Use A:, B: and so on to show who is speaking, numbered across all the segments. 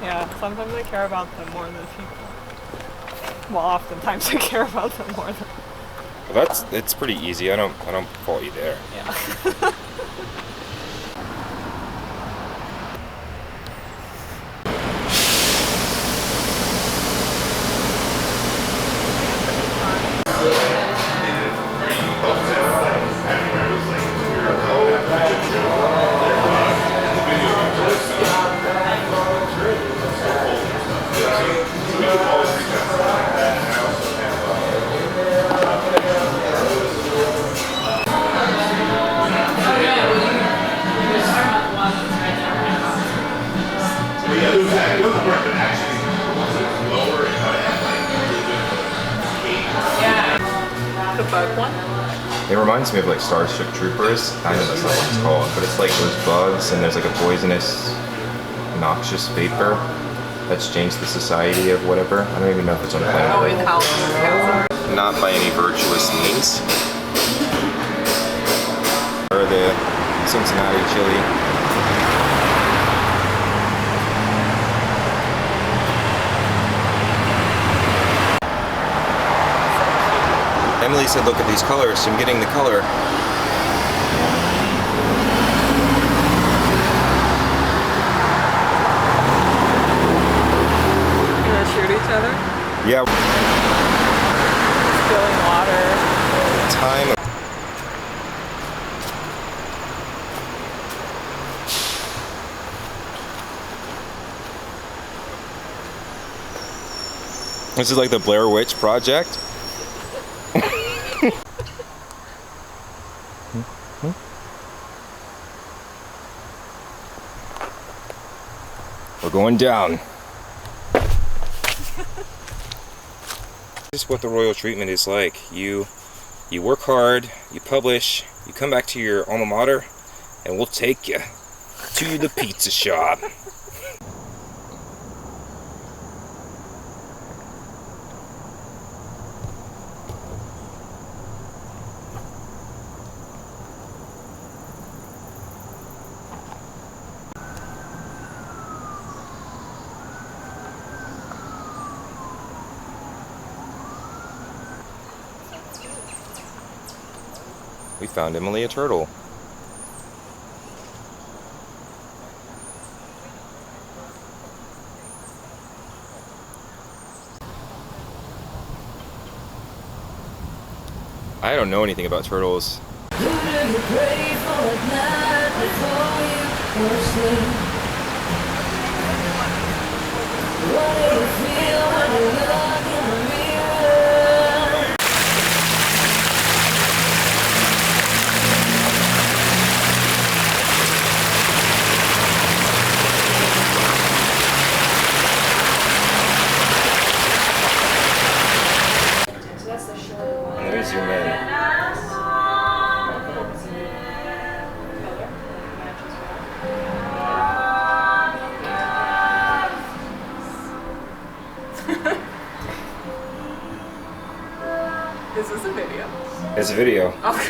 A: Yeah, sometimes I care about them more than people. Well, oftentimes I care about them more than.
B: Well, it's pretty easy. I don't fault you there.
A: Yeah. The bug one?
B: It reminds me of like Starship Troopers. I know that's not what it's called, but it's like those bugs and there's like a poisonous, noxious vapor that's changed the society of whatever. I don't even know if it's on planet.
A: Oh, in house.
B: Not by any virtuous means. Or the Cincinnati chili. Emily said, look at these colors, so I'm getting the color.
A: You gonna shoot each other?
B: Yeah.
A: Spilling water.
B: Time. This is like the Blair Witch Project. We're going down. This is what the royal treatment is like. You work hard, you publish, you come back to your alma mater, and we'll take you to the pizza shop. We found Emily a turtle. I don't know anything about turtles. Let me zoom in.
A: This is a video.
B: It's a video.
A: Oh.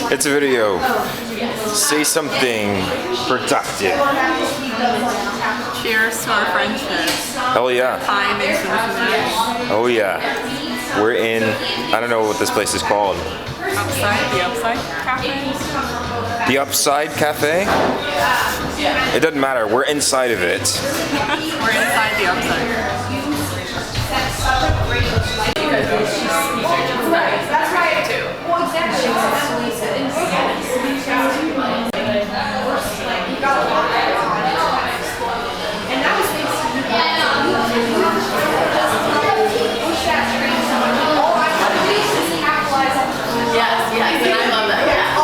B: It's a video. Say something productive.
A: Cheers to our friendship.
B: Oh yeah.
A: Time in Cincinnati.
B: Oh yeah. We're in, I don't know what this place is called.
A: The Upside Cafe?
B: The Upside Cafe? It doesn't matter, we're inside of it.
A: We're inside the Upside. That's right. Too. Well, Yes, and I love that. Yeah.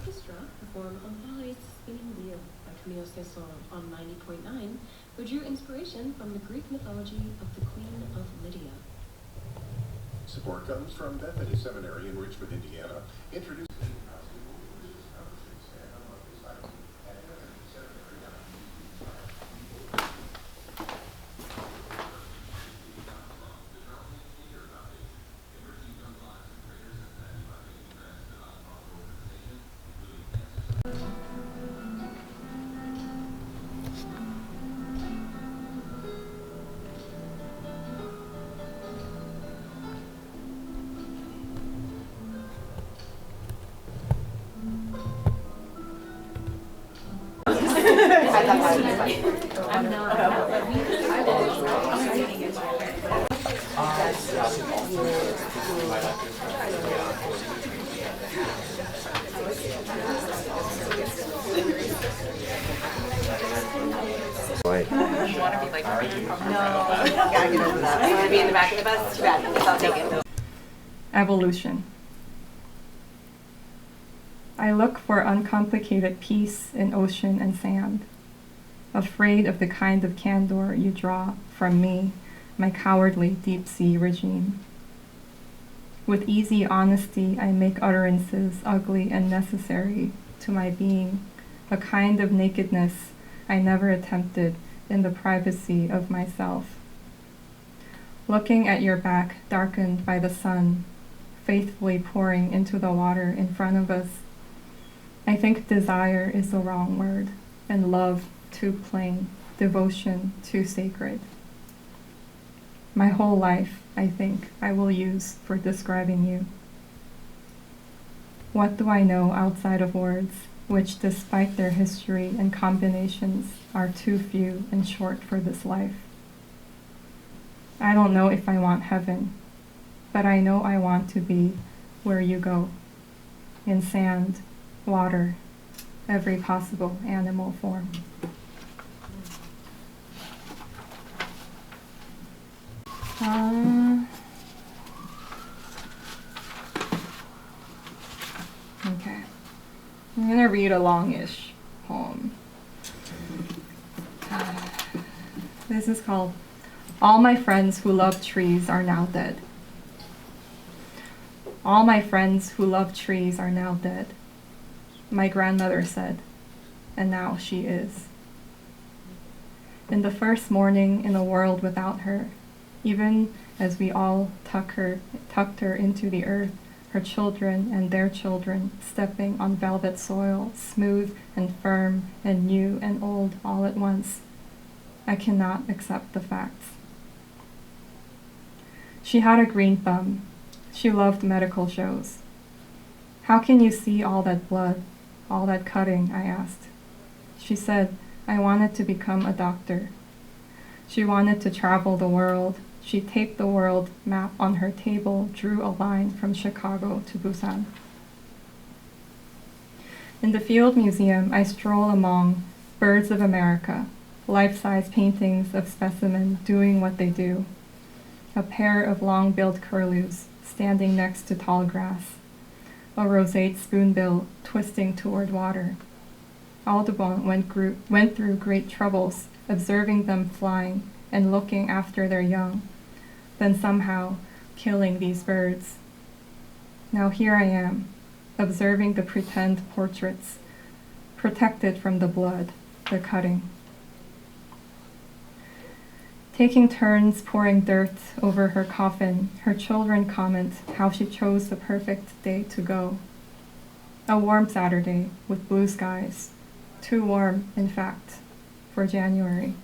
C: Orchestra perform Paris Spinning Wheel by Camille Saint-Saëns on 90.9, who drew inspiration from the Greek mythology of the Queen of Lydia.
D: Support comes from Bethany Seminary in Richmond, Indiana, introducing
B: Like,
E: You want to be like me? No, gotta get over that. I want to be in the back of the bus. Too bad. I'll take it.
F: Evolution. I look for uncomplicated peace in ocean and sand, afraid of the kind of candor you draw from me, my cowardly deep-sea regime. With easy honesty, I make utterances ugly and necessary to my being, a kind of nakedness I never attempted in the privacy of myself. Looking at your back darkened by the sun, faithfully pouring into the water in front of us, I think desire is the wrong word, and love too plain, devotion too sacred. My whole life, I think, I will use for describing you. What do I know outside of words, which despite their history and combinations are too few and short for this life? I don't know if I want heaven, but I know I want to be where you go, in sand, water, every possible animal form. Okay. I'm gonna read a longish poem. This is called All My Friends Who Love Trees Are Now Dead. All my friends who love trees are now dead, my grandmother said, and now she is. In the first morning in a world without her, even as we all tucked her into the earth, her children and their children stepping on velvet soil, smooth and firm and new and old all at once, I cannot accept the facts. She had a green thumb. She loved medical shows. How can you see all that blood, all that cutting, I asked. She said, I wanted to become a doctor. She wanted to travel the world. She taped the world map on her table, drew a line from Chicago to Busan. In the Field Museum, I stroll among birds of America, life-size paintings of specimens doing what they do. A pair of long-billed curlews standing next to tall grass, a roseate spoonbill twisting toward water. Audubon went through great troubles observing them flying and looking after their young, then somehow killing these birds. Now here I am, observing the pretend portraits, protected from the blood, the cutting. Taking turns pouring dirt over her coffin, her children comment how she chose the perfect day to go. A warm Saturday with blue skies, too warm, in fact, for January.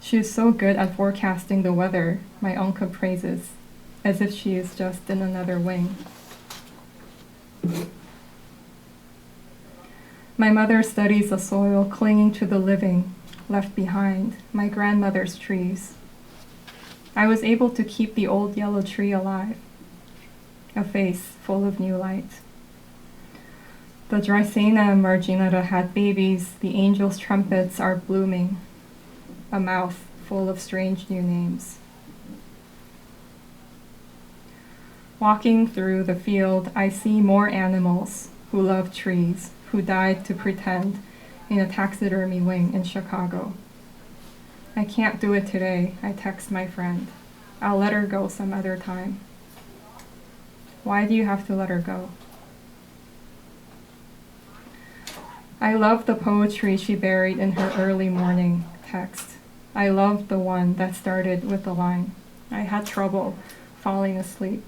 F: She is so good at forecasting the weather, my uncle praises, as if she is just in another wing. My mother studies the soil clinging to the living, left behind, my grandmother's trees. I was able to keep the old yellow tree alive, a face full of new light. The Dreissena marginata had babies, the angel's trumpets are blooming, a mouth full of strange new names. Walking through the field, I see more animals, who loved trees, who died to pretend in a taxidermy wing in Chicago. I can't do it today, I text my friend. I'll let her go some other time. Why do you have to let her go? I love the poetry she buried in her early morning text. I loved the one that started with the line, I had trouble falling asleep.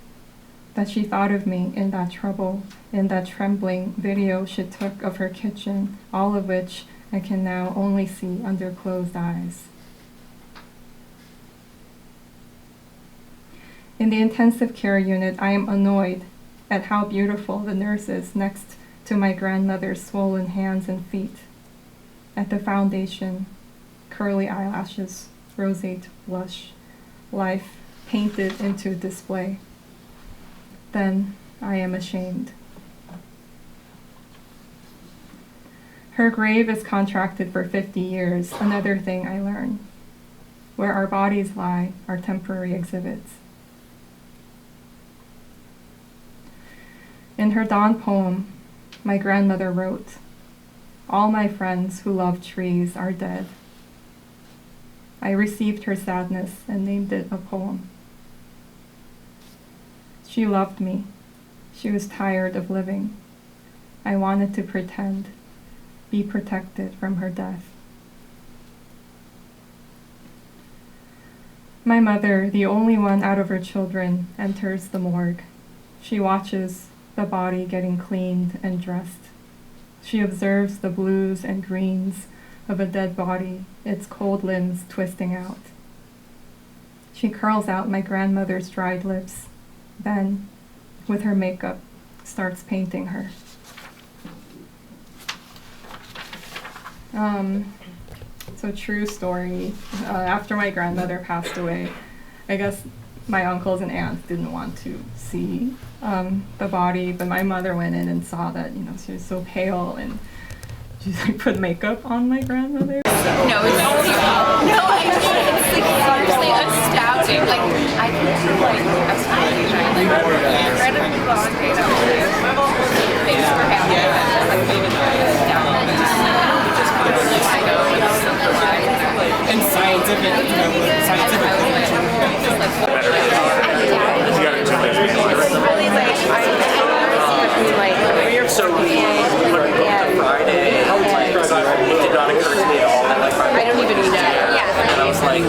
F: That she thought of me in that trouble, in that trembling video she took of her kitchen, all of which I can now only see under closed eyes. In the intensive care unit, I am annoyed at how beautiful the nurse is next to my grandmother's swollen hands and feet. At the foundation, curly eyelashes, roseate blush, life painted into display. Then I am ashamed. Her grave is contracted for 50 years, another thing I learned. Where our bodies lie are temporary exhibits. In her dawn poem, my grandmother wrote, all my friends who love trees are dead. I received her sadness and named it a poem. She loved me. She was tired of living. I wanted to pretend, be protected from her death. My mother, the only one out of her children, enters the morgue. She watches the body getting cleaned and dressed. She observes the blues and greens of a dead body, its cold limbs twisting out. She curls out my grandmother's dried lips, then, with her makeup, starts painting her. So true story. After my grandmother passed away, I guess my uncles and aunts didn't want to see the body, but my mother went in and saw that, she was so pale, and she put makeup on my grandmother.
G: No, it's seriously astounding. I picture incredibly blonde hair. Thanks for having
H: and scientific,
I: So when we booked on Friday, it did not occur to me at all.
G: I don't even know. Yeah.
I: And I was like,